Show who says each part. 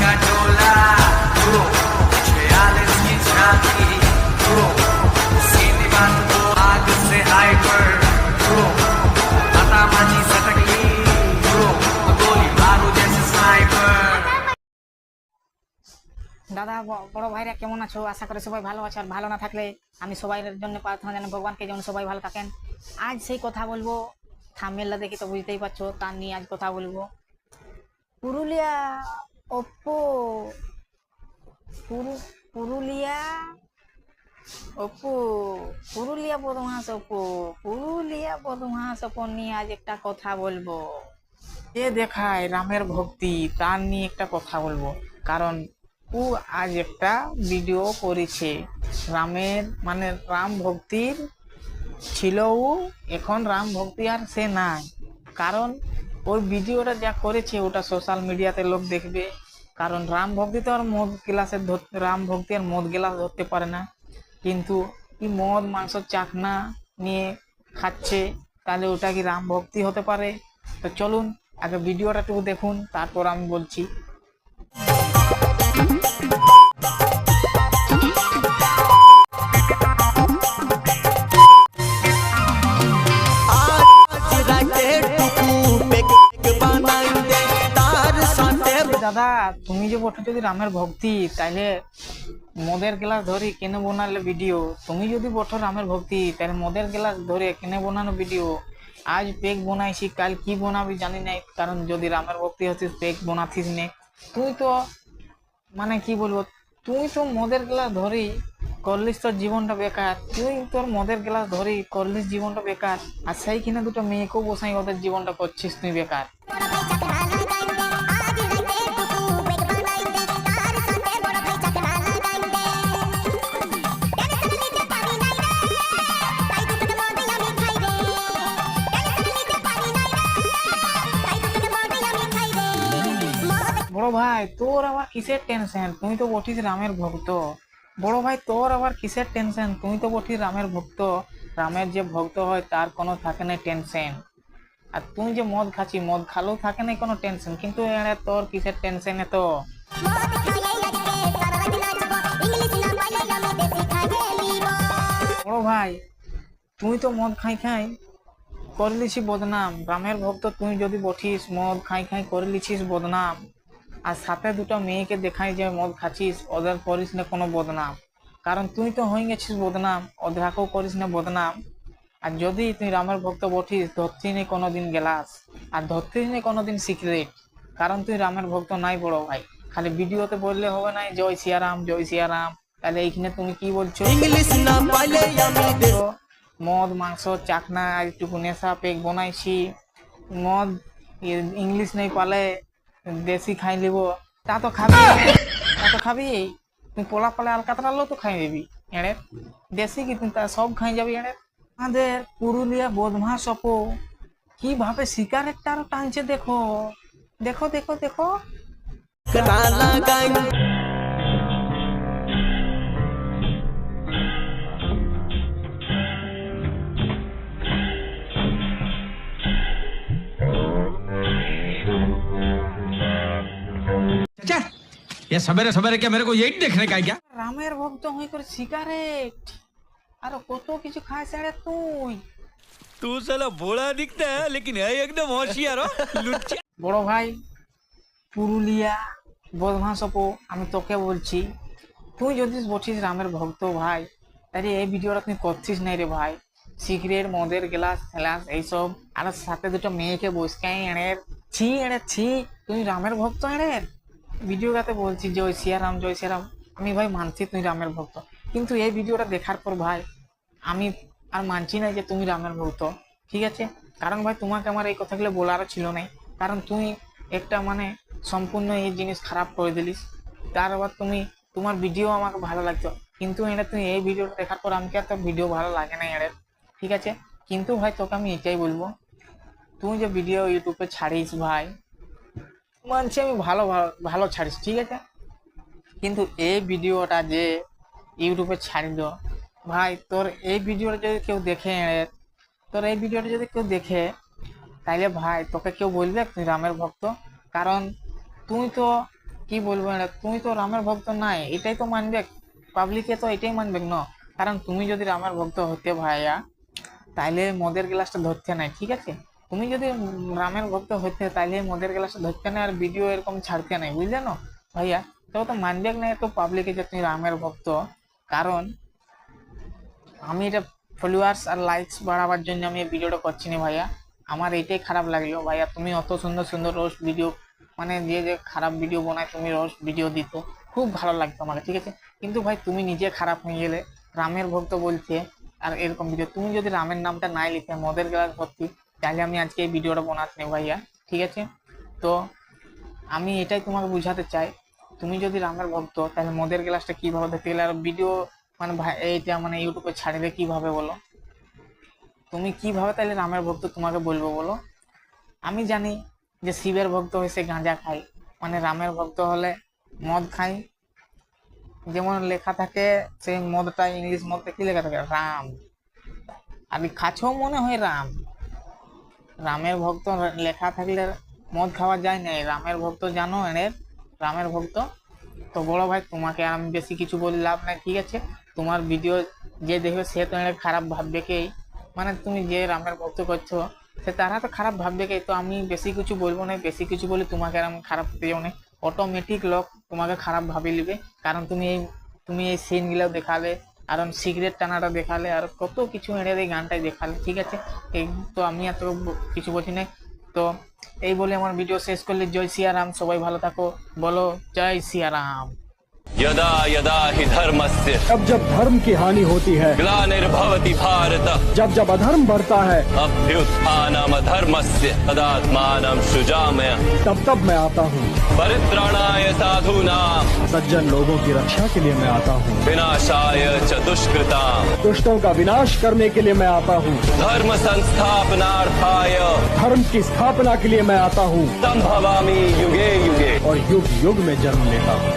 Speaker 1: का डोला ख्याल की झांकी सीधी बात तो आग से हाइपर आता माझी सटकली गोली मारू जैसे स्नाइपर।
Speaker 2: দাদা বড় ভাইরা কেমন আছো? আশা করি সবাই ভালো আছো। আর ভালো না থাকলে আমি সবাই জন্য প্রার্থনা জানাই ভগবানকে যেন সবাই ভালো থাকেন। আজ সেই কথা বলবো, থাম্বনেলটা দেখে তো বুঝতেই পারছো তার নিয়ে আজ কথা বলবো। পুরুলিয়া ওপ্পো পুরুলিয়া ওপ্পো পুরুলিয়া বদমাস ওপ্পো নিয়ে আজ একটা কথা বলবো। এ দেখায় রামের ভক্তি, তার নিয়ে একটা কথা বলবো। কারণ ও আজ একটা ভিডিও করেছে রামের, মানে রাম ভক্তির ছিল ও, এখন রাম ভক্তি আর সে নাই। কারণ ওই ভিডিওটা যা করেছে ওটা সোশ্যাল মিডিয়াতে লোক দেখবে। কারণ রাম ভক্তি তো আর মদ গ্লাসে রাম ভক্তি আর মদ গ্লাস ধরতে পারে না, কিন্তু কি মদ মাংস চাকনা নিয়ে খাচ্ছে, তাহলে ওটা কি রাম ভক্তি হতে পারে? তো চলুন আগে ভিডিওটা একটু দেখুন, তারপর আমি বলছি। দাদা তুমি যে বটে যদি রামের ভক্তি, তাইলে মদের গ্লাস ধরে কেনে বানালে ভিডিও? তুমি যদি বটো রামের ভক্তি, তাহলে মদের গ্লাস ধরে কেনে বানানো ভিডিও? আজ পেক বানাইছি, কাল কি বানাবি জানি নাই। কারণ যদি রামের ভক্তি হতিস পেক বানাতিস নে। তুই তো মানে কি বলবো, তুই তো মদের গ্লাস ধরি করলিস, তোর জীবনটা বেকার। তুই তোর মদের গ্লাস ধরি করলিস জীবনটা বেকার, আর সেই কিনা দুটো মেয়েকেও বসাই ওদের জীবনটা করছিস তুই বেকার। বড় ভাই তোর আবার কিসের টেনশন? তুই তো বটিস রামের ভক্ত। বড় ভাই তোর আবার কিসের টেনশন? তুই তো বটিস রামের ভক্ত। রামের যে ভক্ত হয় তার কোনো থাকে না টেনশন। আর তুই যে মদ খাচ্ছি, মদ খালেও থাকে না কোনো টেনশন, কিন্তু এড়ে তোর কিসের টেনশন এত? বড় ভাই তুই তো মদ খাই খাই করে লিছিস বদনাম। রামের ভক্ত তুই যদি বঠিস, মদ খাই খাই করে লিছিস বদনাম, আর সাথে দুটো মেয়েকে দেখাই যে মদ খাচ্ছিস, ওদের করিস না কোনো বদনাম। কারণ তুই তো হয়ে গেছিস বদনাম, ওদেরকেও করিস না বদনাম। আর যদি তুই রামের ভক্ত বঠিস, ধরতি নেই কোনোদিন গ্লাস, আর ধরতিস নেই কোনোদিন সিগারেট। কারণ তুই রামের ভক্ত নাই বড় ভাই। খালি ভিডিওতে বললে হবে না জয় সিয়ারাম জয় সিয়ারাম। তাহলে এইখানে তুমি কি বলছো? ইংলিশ না পাইলে আমি মদ মাংস চাকনা একটুকু নেশা পেক বানাইছি, মদ ইংলিশ নেই পালে দেশি খাই লিব, তা তো খাবি তুই পোলা পালে আলকাতরালো তো খাই দিবি এড়ে। দেশি কি তুই তা সব খাই যাবি এড়ে। আমাদের পুরুলিয়া বদমাস অপো কিভাবে সিগারেটটা আরো টানছে, দেখো দেখো দেখো দেখো।
Speaker 3: ये सवेरे सवेरे क्या मेरे को यही देखने का है क्या?
Speaker 2: রামের ভক্ত হয়ে করে সিগারেট আর কত কিছু খাইছ রে তুই।
Speaker 4: तू साला भोला दिखता है लेकिन है एकदम होशियार हो लुच्चा।
Speaker 2: বড় ভাই পুরুলিয়া বদমাস অপো, আমি তোকে বলছি, তুই যদি বলছিস রামের ভক্ত ভাই, তাহলে এই ভিডিওটা তুই করছিস নাই রে ভাই। সিগারেট মদের গ্লাস ফ্লাস এইসব, আর সাথে দুটো মেয়েকে বসকাই এড়ে ছি এড়ে ছি। তুই রামের ভক্ত এড়ে ভিডিওটাতে বলছি জয় সিয়ারাম জয় সিয়ারাম। আমি ভাই মানছি তুই রামের ভক্ত, কিন্তু এই ভিডিওটা দেখার পর ভাই আমি আর মানছি না যে তুমি রামের ভক্ত। ঠিক আছে, কারণ ভাই তোমাকে আমার এই কথাগুলো বলারও ছিল না। কারণ তুই একটা মানে সম্পূর্ণ এই জিনিস খারাপ করে দিলিস। তার আবার তুমি তোমার ভিডিও আমাকে ভালো লাগতো, কিন্তু এটা তুই এই ভিডিওটা দেখার পর আমাকে আর তোর ভিডিও ভালো লাগে না এর। ঠিক আছে, কিন্তু ভাই তোকে আমি এটাই বলবো, তুই যে ভিডিও ইউটিউবে ছাড়িস ভাই, মানছি আমি ভালো ভালো ছাড়িস, ঠিক আছে, কিন্তু এই ভিডিওটা যে ইউটিউবে ছাড়িল ভাই, তোর এই ভিডিওটা যদি কেউ দেখে, তোর এই ভিডিওটা যদি কেউ দেখে, তাইলে ভাই তোকে কেউ বলবে তুই রামের ভক্ত। কারণ তুই তো কি বলবো এটা, তুমি তো রামের ভক্ত নাই, এটাই তো মানবে পাবলিকে, তো এটাই মানবে না। কারণ তুমি যদি রামের ভক্ত হতে ভাইয়া, তাইলে মদের গ্লাসটা ধরতে নাই, ঠিক আছে? তুমি যদি রামের ভক্ত হতে, তাইলে মদের গ্লাসটা ধরতে নাই আর ভিডিও এরকম ছাড়তে নাই, বুঝলে না ভাইয়া? তো তো মানবে না তো পাবলিকে যে তুমি রামের ভক্ত। কারণ আমি এটা ফলোয়ার্স আর লাইকস বাড়াবার জন্য আমি এই ভিডিওটা করছি না ভাইয়া। আমার এইটাই খারাপ লাগলো ভাইয়া, তুমি অত সুন্দর সুন্দর রোস্ট ভিডিও, মানে যে খারাপ ভিডিও বানায় তুমি রোস্ট ভিডিও দিত, খুব ভালো লাগতো আমাকে, ঠিক আছে? কিন্তু ভাই তুমি নিজে খারাপ হয়ে গেলে, রামের ভক্ত বলছে আর এরকম ভিডিও। তুমি যদি রামের নামটা নাই লিখে মদের গ্লাস ভর্তি, তাহলে আমি আজকে এই ভিডিওটা বানাতে নেই ভাইয়া, ঠিক আছে? তো আমি এটাই তোমাকে বুঝাতে চাই, তুমি যদি রামের ভক্ত, তাহলে মদের গ্লাসটা কিভাবে দেখতে গেলে আর ভিডিও মানে ভাই এইটা মানে ইউটিউবে ছাড়লে কিভাবে বলো? তুমি কিভাবে তাহলে রামের ভক্ত তোমাকে বলবো বলো? আমি জানি যে শিবের ভক্ত হয়েছে গাঁজা খাই, মানে রামের ভক্ত হলে মদ খাই, যেমন লেখা থাকে সেই মদটা ইংলিশ মদটা কি লেখা থাকে, রাম। আর খাচ্ছেও মনে হয় রাম। রামের ভক্ত লেখা থাকলে মদ খাওয়া যায় না, রামের ভক্ত জানো এর, রামের ভক্ত। তো বড় ভাই তোমাকে আর আমি বেশি কিছু বলে লাভ নাই, ঠিক আছে? তোমার ভিডিও যে দেখবে সে তো এর খারাপ ভাববে কেই, মানে তুমি যে রামের ভক্ত করছো সে তারা তো খারাপ ভাববে কেই। তো আমি বেশি কিছু বলবো না, বেশি কিছু বলে তোমাকে আর আমি খারাপ হতে যাবো না, অটোমেটিক লোক তোমাকে খারাপ ভাবি নিবে। কারণ তুমি এই সিনগুলো দেখালে, আর সিগারেট টানাটা দেখালে, আর কত কিছু এড়ে এই গানটাই দেখালে, ঠিক আছে? এই তো আমি এত কিছু বলছি না। তো এই বলে আমার ভিডিও শেষ করলে, জয় সিয়ারাম, সবাই ভালো থাকো, বলো জয় সিয়ারাম।
Speaker 5: यदा यदा हि धर्मस्य
Speaker 6: जब जब धर्म की हानि होती है,
Speaker 5: ग्लानिर्भवति भारत
Speaker 6: जब जब अधर्म बढ़ता है,
Speaker 5: अभ्युत्थानमधर्मस्य तदात्मानं सृजामि
Speaker 6: तब तब मैं आता हूँ।
Speaker 5: परित्राणाय साधूनां
Speaker 6: सज्जन लोगों की रक्षा के लिए मैं आता हूँ।
Speaker 5: विनाशाय च दुष्कृतां
Speaker 6: दुष्टों का विनाश करने के लिए मैं आता हूँ।
Speaker 5: धर्म संस्थापनार्थाय
Speaker 6: धर्म की स्थापना के लिए मैं आता हूँ
Speaker 5: संभवामि युगे युगे।
Speaker 6: और युग युग में जन्म लेता हूँ।